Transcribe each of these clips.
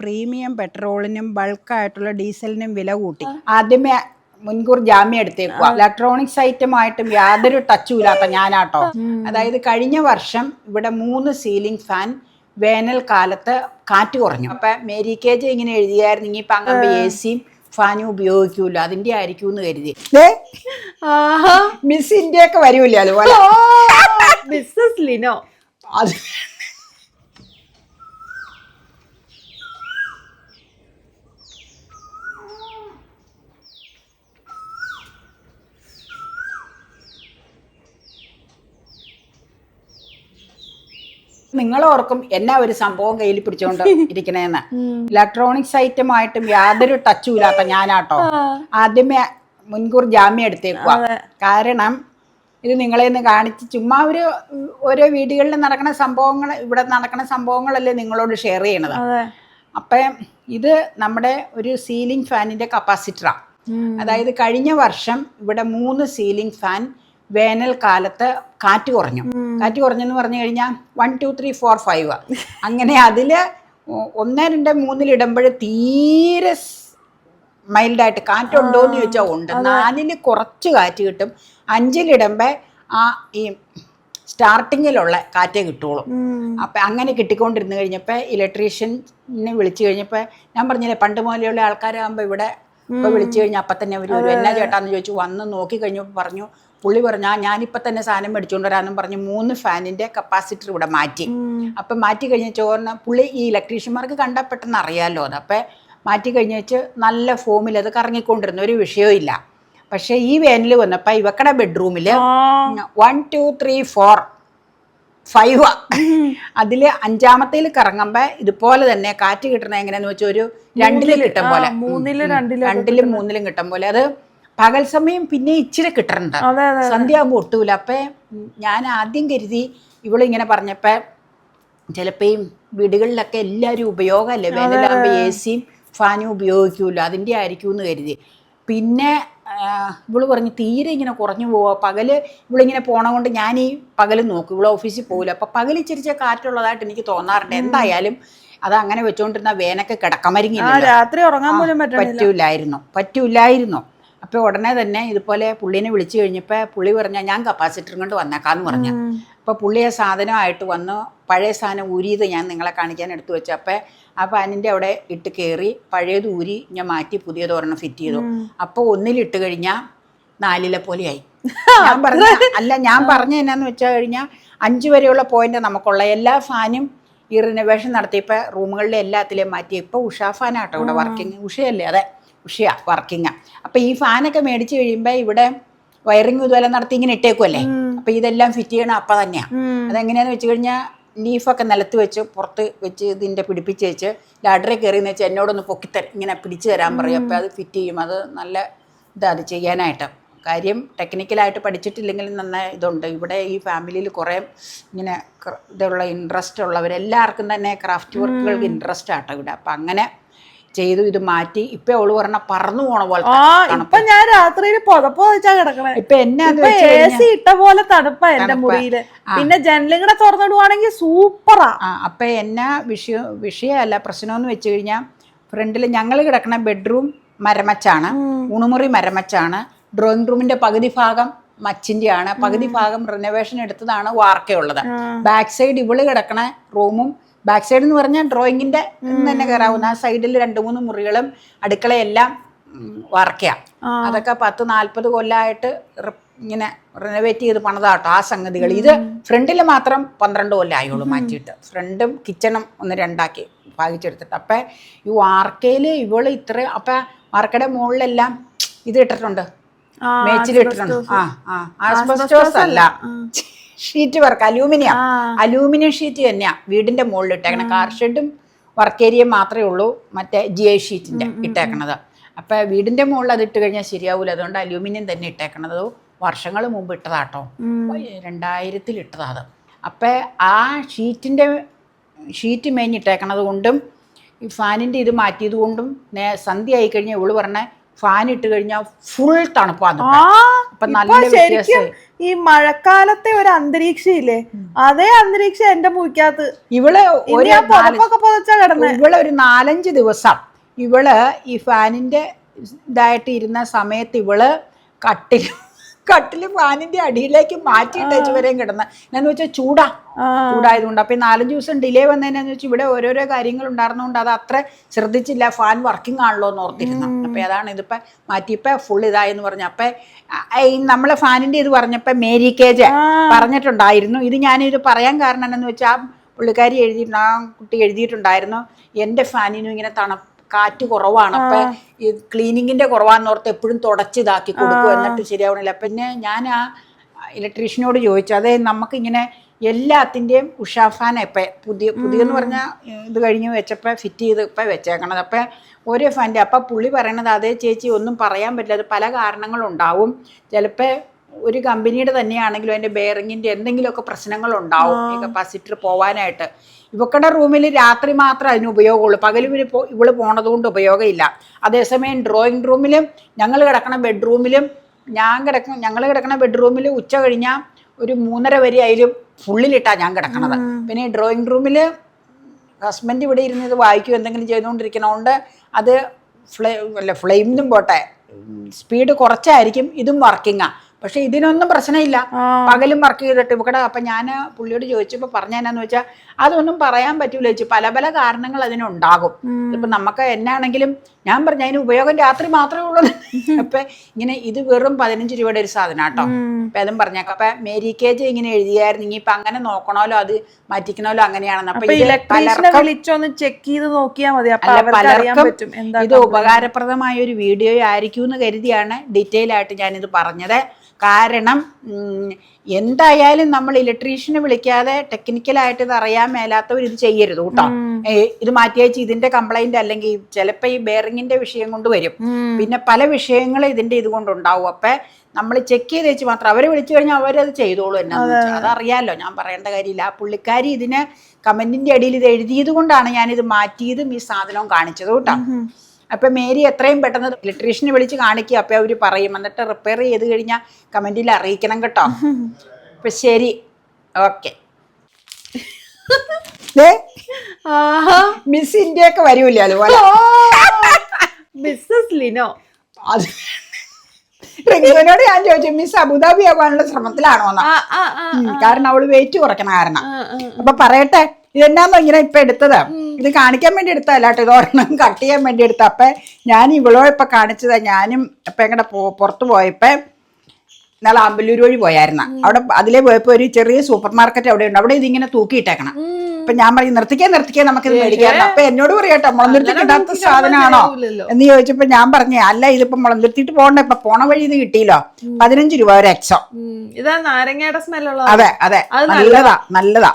Premium പെട്രോളിനും ബൾക്കായിട്ടുള്ള ഡീസലിനും വില കൂട്ടി. ആദ്യമേ മുൻകൂർ ജാമ്യം എടുത്തേക്കുക. ഇലക്ട്രോണിക്സ് ഐറ്റമായിട്ടും യാതൊരു ടച്ചും ഇല്ലാത്ത ഞാനാട്ടോ. അതായത് കഴിഞ്ഞ വർഷം ഇവിടെ 3 സീലിംഗ് ഫാൻ വേനൽക്കാലത്ത് കാറ്റ് കുറഞ്ഞു. അപ്പൊ മേരി കേജ് ഇങ്ങനെ എഴുതിയായിരുന്നു, ഇനിയിപ്പൊ അങ്ങനെ AC ഫാനും ഉപയോഗിക്കൂല, അതിന്റെ ആയിരിക്കും എന്ന് കരുതി. മിസ് ഇന്ത്യ ഒക്കെ വരൂല അതുപോലെ. അത് നിങ്ങളോർക്കും എന്നാ ഒരു സംഭവം കയ്യിൽ പിടിച്ചോണ്ട് ഇരിക്കണേന്ന്. ഇലക്ട്രോണിക്സ് ഐറ്റമായിട്ടും യാതൊരു ടച്ചും ഇല്ലാത്ത ഞാനാട്ടോ. ആദ്യമേ മുൻകൂർ ജാമ്യം എടുത്തേക്കുക. കാരണം ഇത് നിങ്ങളെന്ന് കാണിച്ച് ചുമ്മാ ഓരോ വീടുകളിൽ നടക്കുന്ന സംഭവങ്ങൾ, ഇവിടെ നടക്കുന്ന സംഭവങ്ങളല്ലേ നിങ്ങളോട് ഷെയർ ചെയ്യണത്. അപ്പം ഇത് നമ്മുടെ ഒരു സീലിംഗ് ഫാനിന്റെ കപ്പാസിറ്ററാണ്. അതായത് കഴിഞ്ഞ വർഷം ഇവിടെ 3 സീലിംഗ് ഫാൻ വേനൽക്കാലത്ത് കാറ്റ് കുറഞ്ഞു. കാറ്റ് കുറഞ്ഞെന്ന് പറഞ്ഞു കഴിഞ്ഞാൽ 1 2 3 4 5 അങ്ങനെ അതിൽ 1 2 3 ഇടുമ്പോൾ തീരെ മൈൽഡായിട്ട് കാറ്റുണ്ടോ എന്ന് ചോദിച്ചാൽ ഉണ്ട്. 4 കുറച്ച് കാറ്റ് കിട്ടും. 5 ഈ സ്റ്റാർട്ടിങ്ങിലുള്ള കാറ്റേ കിട്ടുള്ളൂ. അപ്പം അങ്ങനെ കിട്ടിക്കൊണ്ടിരുന്ന് കഴിഞ്ഞപ്പോൾ ഇലക്ട്രീഷ്യനെ വിളിച്ചു കഴിഞ്ഞപ്പോൾ ഞാൻ പറഞ്ഞില്ലേ പണ്ട് മുതലുള്ള ആൾക്കാരാകുമ്പോൾ ഇവിടെ ഇപ്പോൾ വിളിച്ചു കഴിഞ്ഞാൽ അപ്പം തന്നെ അവർ വരും. എന്നാ ചേട്ടാന്ന് ചോദിച്ചു. വന്ന് നോക്കി കഴിഞ്ഞപ്പോൾ പുള്ളി പറഞ്ഞാൽ ഞാനിപ്പോൾ തന്നെ സാധനം മേടിച്ചുകൊണ്ട് വരാമെന്നും പറഞ്ഞ് 3 ഫാനിൻ്റെ കപ്പാസിറ്റർ ഇവിടെ മാറ്റി. അപ്പം മാറ്റി കഴിഞ്ഞ് ചോറിന് പുള്ളി ഈ ഇലക്ട്രീഷ്യന്മാർക്ക് കണ്ടാൽ പെട്ടെന്ന് അറിയാമല്ലോ അത്. അപ്പം മാറ്റി കഴിഞ്ഞ് വെച്ച് നല്ല ഫോമിൽ അത് കറങ്ങിക്കൊണ്ടിരുന്ന ഒരു വിഷയവും ഇല്ല. പക്ഷേ ഈ വേനൽ വന്നപ്പോൾ ഇവക്കടെ ബെഡ്റൂമിൽ 1 2 3 4 5 അതിൽ 5ാമത്തേൽ കറങ്ങുമ്പോൾ ഇതുപോലെ തന്നെ കാറ്റ് കിട്ടണത് എങ്ങനെയാന്ന് വെച്ചാൽ ഒരു 2 കിട്ടും പോലെ, 2 3 കിട്ടും പോലെ. അത് പകൽ സമയം പിന്നെ ഇച്ചിരി കിട്ടറുണ്ട്, സന്ധ്യയാകുമ്പോൾ ഒട്ടൂല. അപ്പം ഞാൻ ആദ്യം കരുതി ഇവളിങ്ങനെ പറഞ്ഞപ്പോൾ ചിലപ്പോൾ ഈ വീടുകളിലൊക്കെ എല്ലാവരും ഉപയോഗമല്ലേ, വേനലാകുമ്പോൾ AC ഫാനും ഉപയോഗിക്കൂല, അതിൻ്റെ ആയിരിക്കും എന്ന് കരുതി. പിന്നെ ഇവള് പറഞ്ഞ് തീരെ ഇങ്ങനെ കുറഞ്ഞു പോവുക. പകല് ഇവളിങ്ങനെ പോണ കൊണ്ട് ഞാൻ ഈ പകല് നോക്കും, ഇവള് ഓഫീസിൽ പോകില്ല. അപ്പം പകൽ ഇച്ചിരിച്ച കാറ്റുള്ളതായിട്ട് എനിക്ക് തോന്നാറുണ്ട്. എന്തായാലും അത് അങ്ങനെ വെച്ചോണ്ടിരുന്ന വേനൊക്കെ കിടക്കമരിങ്ങില്ല, രാത്രി ഉറങ്ങാൻ പോലും പറ്റൂലായിരുന്നു. അപ്പോൾ ഉടനെ തന്നെ ഇതുപോലെ പുള്ളീനെ വിളിച്ചു കഴിഞ്ഞപ്പോൾ പുള്ളി പറഞ്ഞാൽ ഞാൻ കപ്പാസിറ്ററും കൊണ്ട് വന്നേക്കാന്ന് പറഞ്ഞു. അപ്പോൾ പുള്ളി ആ സാധനമായിട്ട് വന്നു. പഴയ സാധനം ഊരിയത് ഞാൻ നിങ്ങളെ കാണിക്കാൻ എടുത്തു വെച്ചു. അപ്പം ആ ഫാനിൻ്റെ അവിടെ ഇട്ട് കയറി പഴയത് ഊരി ഞാൻ മാറ്റി പുതിയത് ഒരെണ്ണം ഫിറ്റ് ചെയ്തു. അപ്പോൾ ഒന്നിലിട്ട് കഴിഞ്ഞാൽ 4 പോലെയായി. ഞാൻ പറഞ്ഞ എന്നാന്ന് വെച്ചാൽ കഴിഞ്ഞാൽ 5 വരെയുള്ള പോയിന്റ് നമുക്കുള്ള എല്ലാ ഫാനും ഈ റിനോവേഷൻ നടത്തിയപ്പോൾ റൂമുകളിലെ എല്ലാത്തിലെയും മാറ്റി. ഇപ്പോൾ ഉഷ ഫാനാട്ടോ ഇവിടെ വർക്കിംഗ്. ഉഷയല്ലേ? അതെ, ഉഷയാ വർക്കിംഗ്. അപ്പം ഈ ഫാനൊക്കെ മേടിച്ച് കഴിയുമ്പോൾ ഇവിടെ വയറിങ് ഇതുപോലെ നടത്തി ഇങ്ങനെ ഇട്ടേക്കുമല്ലേ. അപ്പം ഇതെല്ലാം ഫിറ്റ് ചെയ്യണം അപ്പം തന്നെയാണ്. അതെങ്ങനെയാണെന്ന് വെച്ച് കഴിഞ്ഞാൽ ലീഫൊക്കെ നിലത്ത് വെച്ച് പുറത്ത് വെച്ച് ഇതിൻ്റെ പിടിപ്പിച്ച് വെച്ച് ലാഡറിൽ കയറിയെന്ന് വെച്ചാൽ എന്നോടൊന്ന് ഇങ്ങനെ പിടിച്ചു തരാൻ പറയും. അപ്പോൾ അത് ഫിറ്റ് ചെയ്യും. അത് നല്ല അത് ചെയ്യാനായിട്ട്. കാര്യം ടെക്നിക്കലായിട്ട് പഠിച്ചിട്ടില്ലെങ്കിൽ നന്നായി ഇതുണ്ട്. ഇവിടെ ഈ ഫാമിലിയിൽ കുറേ ഇങ്ങനെ ഇതുള്ള ഇൻട്രസ്റ്റ് ഉള്ളവരെല്ലാവർക്കും തന്നെ ക്രാഫ്റ്റ് വർക്കുകൾക്ക് ഇൻട്രസ്റ്റ് ആട്ടോ ഇവിടെ. അപ്പം അങ്ങനെ ചെയ്തു. ഇത് മാറ്റി. ഇപ്പൊ അവള് പറഞ്ഞ പറന്നു പോണ പോലെ ഞാൻ രാത്രിയിൽ പുതപ്പ് വെച്ചാ കിടക്കണേ. ഇപ്പൊ എന്നാ AC ഇട്ട പോലെ തണുപ്പാ എന്റെ മുറിയില്. പിന്നെ ജനലും കൂടെ തുറന്നിടുവാണെങ്കിൽ സൂപ്പറാ. അപ്പൊ എന്നാ വിഷയമല്ല പ്രശ്നമെന്ന് വെച്ച് കഴിഞ്ഞാൽ ഫ്രണ്ടിൽ ഞങ്ങൾ കിടക്കണ ബെഡ്റൂം മരമച്ചാണ്, ഉണുമുറി മരമച്ചാണ്. ഡ്രോയിങ് റൂമിന്റെ പകുതി ഭാഗം മച്ചിന്റെയാണ്, പകുതി ഭാഗം റിനോവേഷൻ എടുത്തതാണ് വാർക്കയുള്ളത്. ബാക്ക് സൈഡ് ഇവള് കിടക്കണ റൂമും ബാക്ക് സൈഡ് എന്ന് പറഞ്ഞാൽ ഡ്രോയിങ്ങിന്റെ തന്നെ കയറാവുന്ന ആ സൈഡിൽ 2 3 മുറികളും അടുക്കളയെല്ലാം വാർക്കയാണ്. അതൊക്കെ 10 40 കൊല്ലമായിട്ട് ഇങ്ങനെ റിനോവേറ്റ് ചെയ്ത് പണിതാട്ടോ ആ സംഗതികൾ. ഇത് ഫ്രണ്ടിൽ മാത്രം 12 കൊല്ലം ആയുള്ളൂ മാറ്റിയിട്ട്. ഫ്രണ്ടും കിച്ചണും ഒന്ന് 2ആക്കി ഭാഗിച്ചെടുത്തിട്ട്. അപ്പം ഈ വാർക്കയിൽ ഇവള് അപ്പം വാർക്കയുടെ മുകളിലെല്ലാം ഇത് ഇട്ടിട്ടുണ്ട്, മേച്ചിലിട്ടിട്ടുണ്ട്. ആസ്ബസ്റ്റോസ് അല്ല, ഷീറ്റ് വർക്ക്, അലൂമിനിയം ഷീറ്റ് തന്നെയാ വീടിന്റെ മുകളിൽ ഇട്ടേക്കണം. കാർ ഷെഡും വർക്ക് ഏരിയ മാത്രമേ ഉള്ളൂ മറ്റേ GI ഷീറ്റിന്റെ ഇട്ടേക്കണത്. അപ്പൊ വീടിന്റെ മുകളിൽ അത് ഇട്ട് കഴിഞ്ഞാൽ ശരിയാവൂല, അതുകൊണ്ട് അലൂമിനിയം തന്നെ ഇട്ടേക്കണത്. വർഷങ്ങൾ മുമ്പ് ഇട്ടതാട്ടോ, 2000-ൽ ഇട്ടതാ അത്. അപ്പം ആ ഷീറ്റ് മേഞ്ഞിട്ടേക്കണത് കൊണ്ടും ഈ ഫാനിൻ്റെ ഇത് മാറ്റിയത് കൊണ്ടും സന്ധ്യ ആയിക്കഴിഞ്ഞാൽ ഇവള് പറഞ്ഞ ഫാൻ ഇട്ട് കഴിഞ്ഞാൽ ഫുൾ തണുപ്പാണ്. ആ അപ്പൊ ഇപ്പൊ നല്ല ശരിക്കും ഈ മഴക്കാലത്തെ ഒരു അന്തരീക്ഷം ഇല്ലേ, അതേ അന്തരീക്ഷം എന്റെ മുറിക്കകത്ത്. ഇവള് ഒരു പുതപ്പൊക്കെ പുതച്ചാ കിടന്നെ. ഇവള് ഒരു 4-5 ദിവസം ഇവള് ഈ ഫാനിന്റെ ഇതായിട്ട് ഇരുന്ന സമയത്ത് ഇവള് കട്ടില് ഫാനിന്റെ അടിയിലേക്ക് മാറ്റിയിട്ടേച്ച് വരെയും കിടന്ന. എന്നാന്ന് വെച്ചാൽ ചൂടായതുകൊണ്ട്. അപ്പൊ 4-5 ദിവസം ഡിലേ വന്നതിനാന്ന് വെച്ചാൽ ഇവിടെ ഓരോരോ കാര്യങ്ങൾ ഉണ്ടായിരുന്നതുകൊണ്ട് അത് അത്ര ശ്രദ്ധിച്ചില്ല. ഫാൻ വർക്കിംഗ് ആണല്ലോ എന്ന് ഓർത്തിരുന്നു. അപ്പൊ അതാണ് ഇതിപ്പോ മാറ്റിയപ്പോ ഫുൾ ഇതായെന്ന് പറഞ്ഞു. അപ്പൊ നമ്മളെ ഫാനിന്റെ ഇത് പറഞ്ഞപ്പോ മേരി കേജ് പറഞ്ഞിട്ടുണ്ടായിരുന്നു. ഇത് ഞാനിത് പറയാൻ കാരണം എന്താണെന്ന് വെച്ചാൽ പുള്ളിക്കാരി ആ കുട്ടി എഴുതിയിട്ടുണ്ടായിരുന്നു, എൻ്റെ ഫാനിനും ഇങ്ങനെ കാറ്റ് കുറവാണ്, അപ്പൊ ഈ ക്ലീനിങ്ങിന്റെ കുറവാന്നോർത്ത് എപ്പോഴും തുടച്ചിതാക്കി കൊടുക്കും, എന്നിട്ട് ശരിയാവണില്ല. പിന്നെ ഞാൻ ആ ഇലക്ട്രീഷ്യനോട് ചോദിച്ചു, അതെ നമുക്കിങ്ങനെ എല്ലാത്തിൻ്റെയും ഉഷാ ഫാൻ ഇപ്പം പുതിയെന്ന് പറഞ്ഞാൽ ഇത് കഴിഞ്ഞ് വെച്ചപ്പോൾ ഫിറ്റ് ചെയ്ത് ഇപ്പം വെച്ചേക്കണത്. അപ്പം ഓരോ ഫാൻ്റെ അപ്പം പുള്ളി പറയണത്, അതേ ചേച്ചി ഒന്നും പറയാൻ പറ്റില്ല, അത് പല കാരണങ്ങളുണ്ടാവും. ചിലപ്പോൾ ഒരു കമ്പനിയുടെ തന്നെയാണെങ്കിലും അതിൻ്റെ ബെയറിങ്ങിൻ്റെ എന്തെങ്കിലുമൊക്കെ പ്രശ്നങ്ങളുണ്ടാവും ഈ കപ്പാസിറ്റർ പോവാനായിട്ട്. ഇവക്കടെ റൂമിൽ രാത്രി മാത്രമേ അതിന് ഉപയോഗമുള്ളൂ, പകലും ഇവള് പോണത് കൊണ്ട് ഉപയോഗമില്ല. അതേസമയം ഡ്രോയിങ് റൂമിലും ഞങ്ങൾ കിടക്കണ ബെഡ്റൂമിലും ഞങ്ങൾ കിടക്കണ ബെഡ്റൂമിൽ ഉച്ച കഴിഞ്ഞാൽ ഒരു 3:30 വരെ അതിലും ഫുള്ളിലിട്ടാണ് ഞാൻ കിടക്കണത്. പിന്നെ ഈ ഡ്രോയിങ് റൂമിൽ ഹസ്ബൻഡ് ഇവിടെ ഇരുന്ന് ഇത് വായിക്കും എന്തെങ്കിലും ചെയ്തുകൊണ്ടിരിക്കണോണ്ട് അത് ഫ്ലെയിമിനും പോട്ടെ സ്പീഡ് കുറച്ചായിരിക്കും, ഇതും വർക്കിങ്ങാണ്. പക്ഷെ ഇതിനൊന്നും പ്രശ്നമില്ല, പകലും വർക്ക് ചെയ്തിട്ട് ഇവിടെ. അപ്പം ഞാൻ പുള്ളിയോട് ചോദിച്ചപ്പോൾ പറഞ്ഞതെന്നു വെച്ചാൽ അതൊന്നും പറയാൻ പറ്റൂല ചേച്ചി, പല പല കാരണങ്ങൾ അതിനുണ്ടാകും. ഇപ്പം നമുക്ക് എന്നാണെങ്കിലും ഞാൻ പറഞ്ഞു അതിന് ഉപയോഗം രാത്രി മാത്രമേ ഉള്ളൂ. അപ്പം ഇങ്ങനെ ഇത് വെറും 15 രൂപയുടെ ഒരു സാധനം കേട്ടോ. അപ്പം അതും പറഞ്ഞേക്കാം. അപ്പം മേരി കേജ് ഇങ്ങനെ എഴുതിയായിരുന്നു, ഇനിയിപ്പം അങ്ങനെ നോക്കണമല്ലോ അത് മാറ്റിക്കണമല്ലോ അങ്ങനെയാണെന്ന്. അപ്പം വിളിച്ചൊന്ന് ചെക്ക് ചെയ്ത് നോക്കിയാൽ മതി. പലർക്കും ഇത് ഉപകാരപ്രദമായ ഒരു വീഡിയോ ആയിരിക്കും എന്ന് കരുതിയാണ് ഡീറ്റെയിൽ ആയിട്ട് ഞാനിത് പറഞ്ഞത്. കാരണം എന്തായാലും നമ്മൾ ഇലക്ട്രീഷ്യനെ വിളിക്കാതെ ടെക്നിക്കലായിട്ട് ഇത് അറിയാൻ മേലാത്തവർ ഇത് ചെയ്യരുത് കേട്ടോ. ഇത് മാറ്റിയച്ച് ഇതിന്റെ കംപ്ലൈന്റ് അല്ലെങ്കിൽ ചിലപ്പോൾ ഈ ബെയറിങ്ങിന്റെ വിഷയം കൊണ്ട് വരും, പിന്നെ പല വിഷയങ്ങളും ഇതിന്റെ ഇത് കൊണ്ടുണ്ടാവും. അപ്പം നമ്മൾ ചെക്ക് ചെയ്ത് വെച്ച് മാത്രം അവരെ വിളിച്ചു കഴിഞ്ഞാൽ അവരത് ചെയ്തോളൂ. എന്നാന്ന് വെച്ചാൽ അതറിയാമല്ലോ, ഞാൻ പറയേണ്ട കാര്യമില്ല. ആ പുള്ളിക്കാരി ഇതിന് കമന്റിന്റെ അടിയിൽ ഇത് എഴുതിയത് കൊണ്ടാണ് ഞാനിത് മാറ്റിയതും ഈ സാധനവും കാണിച്ചത് കേട്ടോ. അപ്പം മേരി എത്രയും പെട്ടെന്ന് ഇലക്ട്രീഷ്യനെ വിളിച്ച് കാണിക്കുക, അപ്പം അവർ പറയും, എന്നിട്ട് റിപ്പയർ ചെയ്ത് കഴിഞ്ഞാൽ കമൻറ്റിൽ അറിയിക്കണം കേട്ടോ. അപ്പം ശരി, ഓക്കെ. മിസ് ഇന്ത്യ ഒക്കെ വരൂല്ലേ അതുപോലെ. മിസ്സസ് ലിനോ അത് റിങ്കുവിനോട് ഞാൻ ചോദിച്ചു, മിസ് അബുദാബി ആവാനുള്ള ശ്രമത്തിലാണോന്നാ. കാരണം അവള് വെയിറ്റ് കുറയ്ക്കണ കാരണം. അപ്പൊ പറയട്ടെ, ഇതെന്നാന്നോ ഇങ്ങനെ ഇപ്പൊ എടുത്തത്, ഇത് കാണിക്കാൻ വേണ്ടി എടുത്തതല്ല കേട്ടോ, ഇത് ഒരെണ്ണം കട്ട് ചെയ്യാൻ വേണ്ടി എടുത്ത. അപ്പൊ ഞാൻ ഇവളോ ഇപ്പൊ കാണിച്ചതാ. ഞാനും ഇപ്പൊ എങ്ങടെ പുറത്ത് പോയപ്പോ നാളെ അമ്പലൂർ വഴി പോയായിരുന്ന, അവിടെ അതിലേ പോയപ്പോ ഒരു ചെറിയ സൂപ്പർ മാർക്കറ്റ് അവിടെ ഉണ്ട്, അവിടെ ഇതിങ്ങനെ തൂക്കിയിട്ടേക്കണം. അപ്പൊ ഞാൻ പറഞ്ഞു നിർത്തിക്കാൻ നമുക്കിത് മേടിക്കാറുണ്ട്. അപ്പൊ എന്നോട് പറയട്ടോ, മുളന്തിരുത്തി കിട്ടാത്ത സാധനമാണോ എന്ന് ചോദിച്ചപ്പോ ഞാൻ പറഞ്ഞു, അല്ല ഇതിപ്പോ മുളന്തിരുത്തിട്ട് പോകണ്ട, ഇപ്പൊ പോണ വഴി ഇത് കിട്ടിയില്ലോ, 15 രൂപ ഒരു എക്സോ. അതെ അതെ, നല്ലതാ.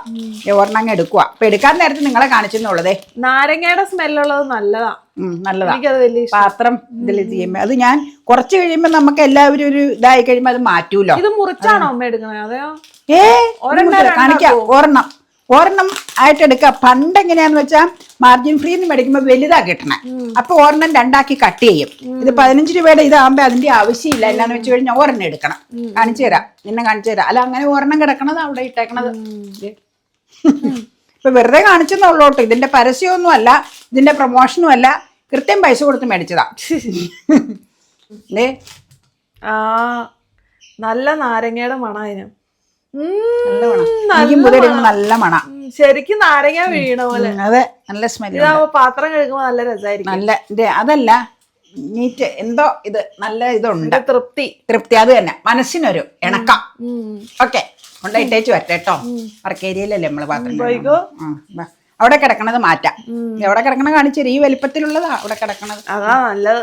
ഒരെണ്ണം എടുക്കുക. അപ്പൊ എടുക്കാൻ നേരത്തെ നിങ്ങളെ കാണിച്ചെന്നുള്ളതേ. നാരങ്ങയുടെ സ്മെല്ലുള്ളത് നല്ലതാ. പാത്രം ഇതിൽ ചെയ്യുമ്പോ അത് ഞാൻ കുറച്ച് കഴിയുമ്പോ നമുക്ക് എല്ലാവരും ഒരു ഇതായി കഴിയുമ്പോ അത് മാറ്റൂലോ. ഇത് മുറിച്ചാണോ അമ്മ എടുക്കണേ? അതെയോ? കാണിക്കാം. ഒരെണ്ണം ആയിട്ട് എടുക്കുക. പണ്ട് എങ്ങനെയാന്ന് വെച്ചാൽ മാർജിൻ ഫ്രീ എന്ന് മേടിക്കുമ്പോ വലുതാ കിട്ടണേ. അപ്പൊ ഒരെണ്ണം 2 കാക്കി കട്ട് ചെയ്യും. ഇത് 15 രൂപയുടെ ഇതാകുമ്പോ അതിന്റെ ആവശ്യമില്ല. എന്നാന്ന് വെച്ച് കഴിഞ്ഞാൽ ഒരെണ്ണം എടുക്കണം. കാണിച്ചു തരാം, കാണിച്ചു തരാം. അല്ല അങ്ങനെ ഒരെണ്ണം കിടക്കണത് അവിടെ ഇട്ടേക്കണത്. ഇപ്പൊ വെറുതെ കാണിച്ചെന്നുള്ളോട്ടോ, ഇതിന്റെ പരസ്യമൊന്നും അല്ല, ഇതിന്റെ പ്രൊമോഷനും അല്ല, കൃത്യം പൈസ കൊടുത്ത് മേടിച്ചതാ. നല്ല നാരങ്ങയുടെ മണതിന്, നല്ല മണ, ശരിക്കും നാരങ്ങ വീണ പോലെ. അതെ, നല്ല സ്മെല്ല്. പാത്രം കഴുകുമ്പോ നല്ല രസമായിരിക്കും. നല്ല അതല്ല നീറ്റ് എന്തോ ഇത് നല്ല ഇതുണ്ട്, തൃപ്തി. അത് തന്നെ, മനസ്സിനൊരു ഇണക്കം. ഓക്കെ, കൊണ്ടിട്ടേച്ച് വരട്ടെ കേട്ടോ. വർക്കേരിയയിലല്ലേ നമ്മള് പാത്രം. അവിടെ കിടക്കണത് മാറ്റാം. എവിടെ കിടക്കണ കാണിച്ചു, ഈ വലിപ്പത്തിലുള്ളതാ അവിടെ കിടക്കണത്. അതാ നല്ലത്.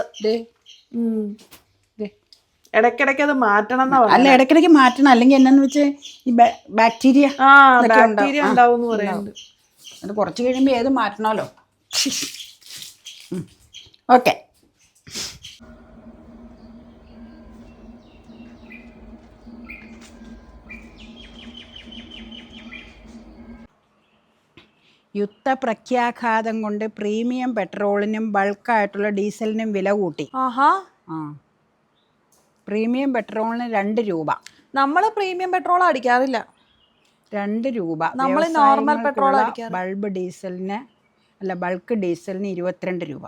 ഇടയ്ക്കിടയ്ക്ക് അത് മാറ്റണം. അല്ല, ഇടയ്ക്കിടയ്ക്ക് മാറ്റണം, അല്ലെങ്കിൽ എന്നാന്ന് വെച്ച് ഈ ബാക്ടീരിയ ഉണ്ടാവും പറയുന്നുണ്ട്. അത് കുറച്ച് കഴിയുമ്പോ ഏത് മാറ്റണമല്ലോ. ഓക്കെ, യുദ്ധപ്രഖ്യാഘാതം കൊണ്ട് പ്രീമിയം പെട്രോളിനും ബൾക്കായിട്ടുള്ള ഡീസലിനും വില കൂട്ടി. ആ പ്രീമിയം പെട്രോളിന് 2 രൂപ. നമ്മള് പ്രീമിയം പെട്രോൾ അടിക്കാറില്ല. 2 രൂപ. നമ്മള് നോർമൽ പെട്രോൾ വ്യവസായങ്ങൾക്കുള്ള അടിക്കാറ്. ബൾക്ക് ഡീസലിന് 22 രൂപ.